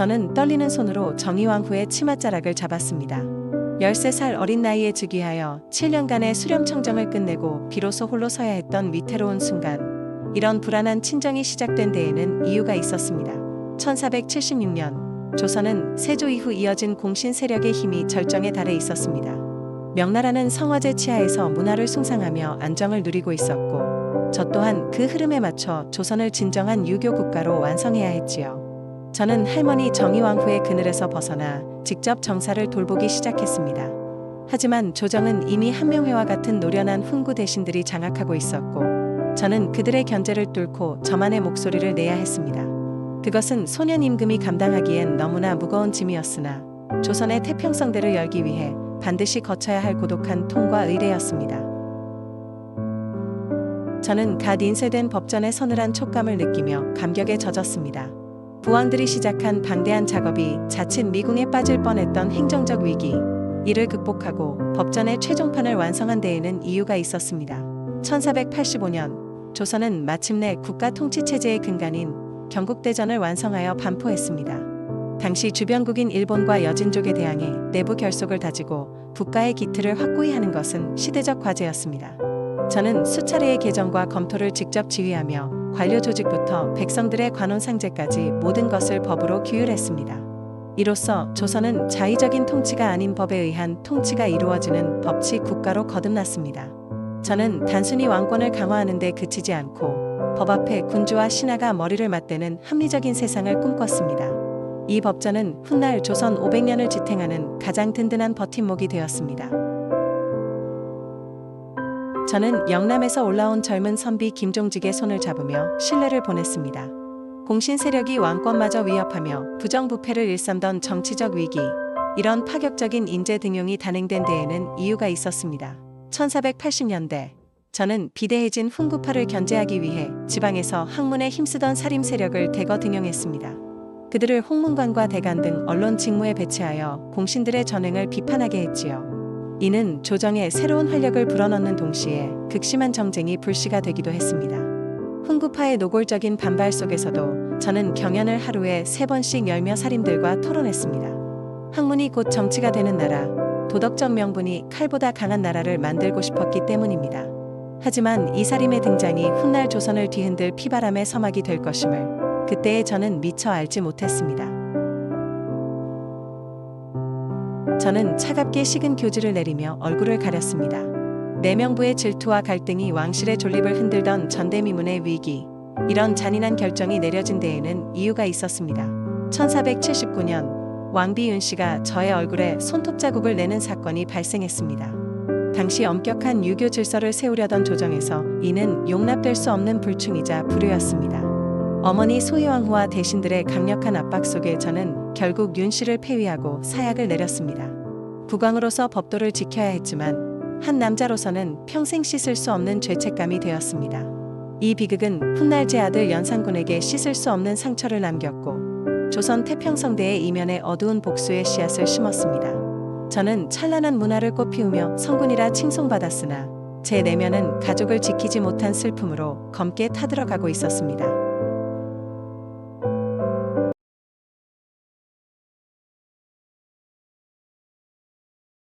저는 떨리는 손으로 정의왕후의 치맛자락을 잡았습니다. 13살 어린 나이에 즉위하여 7년간의 수렴청정을 끝내고 비로소 홀로 서야 했던 위태로운 순간, 이런 불안한 친정이 시작된 데에는 이유가 있었습니다. 1476년 조선은 세조 이후 이어진 공신 세력의 힘이 절정에 달해 있었습니다. 명나라는 성화제 치하에서 문화를 숭상하며 안정을 누리고 있었고, 저 또한 그 흐름에 맞춰 조선을 진정한 유교 국가로 완성해야 했지요. 저는 할머니 정의왕후의 그늘에서 벗어나 직접 정사를 돌보기 시작했습니다. 하지만 조정은 이미 한명회와 같은 노련한 훈구 대신들이 장악하고 있었고, 저는 그들의 견제를 뚫고 저만의 목소리를 내야 했습니다. 그것은 소년 임금이 감당하기엔 너무나 무거운 짐이었으나 조선의 태평성대를 열기 위해 반드시 거쳐야 할 고독한 통과 의례였습니다. 저는 갓 인쇄된 법전의 서늘한 촉감을 느끼며 감격에 젖었습니다. 부왕들이 시작한 방대한 작업이 자칫 미궁에 빠질 뻔했던 행정적 위기, 이를 극복하고 법전의 최종판을 완성한 데에는 이유가 있었습니다. 1485년 조선은 마침내 국가 통치체제의 근간인 경국대전을 완성하여 반포했습니다. 당시 주변국인 일본과 여진족에 대항해 내부 결속을 다지고 국가의 기틀을 확고히 하는 것은 시대적 과제였습니다. 저는 수차례의 개정과 검토를 직접 지휘하며 관료 조직부터 백성들의 관원상제까지 모든 것을 법으로 규율했습니다. 이로써 조선은 자의적인 통치가 아닌 법에 의한 통치가 이루어지는 법치 국가로 거듭났습니다. 저는 단순히 왕권을 강화하는 데 그치지 않고 법 앞에 군주와 신하가 머리를 맞대는 합리적인 세상을 꿈꿨습니다. 이 법전은 훗날 조선 500년을 지탱하는 가장 든든한 버팀목이 되었습니다. 저는 영남에서 올라온 젊은 선비 김종직의 손을 잡으며 신뢰를 보냈습니다. 공신 세력이 왕권마저 위협하며 부정부패를 일삼던 정치적 위기, 이런 파격적인 인재 등용이 단행된 데에는 이유가 있었습니다. 1480년대 저는 비대해진 훈구파를 견제하기 위해 지방에서 학문에 힘쓰던 사림 세력을 대거 등용했습니다. 그들을 홍문관과 대간 등 언론 직무에 배치하여 공신들의 전횡을 비판하게 했지요. 이는 조정에 새로운 활력을 불어넣는 동시에 극심한 정쟁이 불씨가 되기도 했습니다. 훈구파의 노골적인 반발 속에서도 저는 경연을 하루에 3번씩 열며 사림들과 토론했습니다. 학문이 곧 정치가 되는 나라, 도덕적 명분이 칼보다 강한 나라를 만들고 싶었기 때문입니다. 하지만 이 사림의 등장이 훗날 조선을 뒤흔들 피바람의 서막이 될 것임을 그때의 저는 미처 알지 못했습니다. 저는 차갑게 식은 교지를 내리며 얼굴을 가렸습니다. 내명부의 질투와 갈등이 왕실의 존립을 흔들던 전대미문의 위기, 이런 잔인한 결정이 내려진 데에는 이유가 있었습니다. 1479년 왕비 윤씨가 저의 얼굴에 손톱 자국을 내는 사건이 발생했습니다. 당시 엄격한 유교 질서를 세우려던 조정에서 이는 용납될 수 없는 불충이자 불효였습니다. 어머니 소희왕후와 대신들의 강력한 압박 속에 저는 결국 윤씨를 폐위하고 사약을 내렸습니다. 국왕으로서 법도를 지켜야 했지만 한 남자로서는 평생 씻을 수 없는 죄책감이 되었습니다. 이 비극은 훗날 제 아들 연산군에게 씻을 수 없는 상처를 남겼고 조선 태평성대의 이면에 어두운 복수의 씨앗을 심었습니다. 저는 찬란한 문화를 꽃피우며 성군이라 칭송받았으나 제 내면은 가족을 지키지 못한 슬픔으로 검게 타들어가고 있었습니다.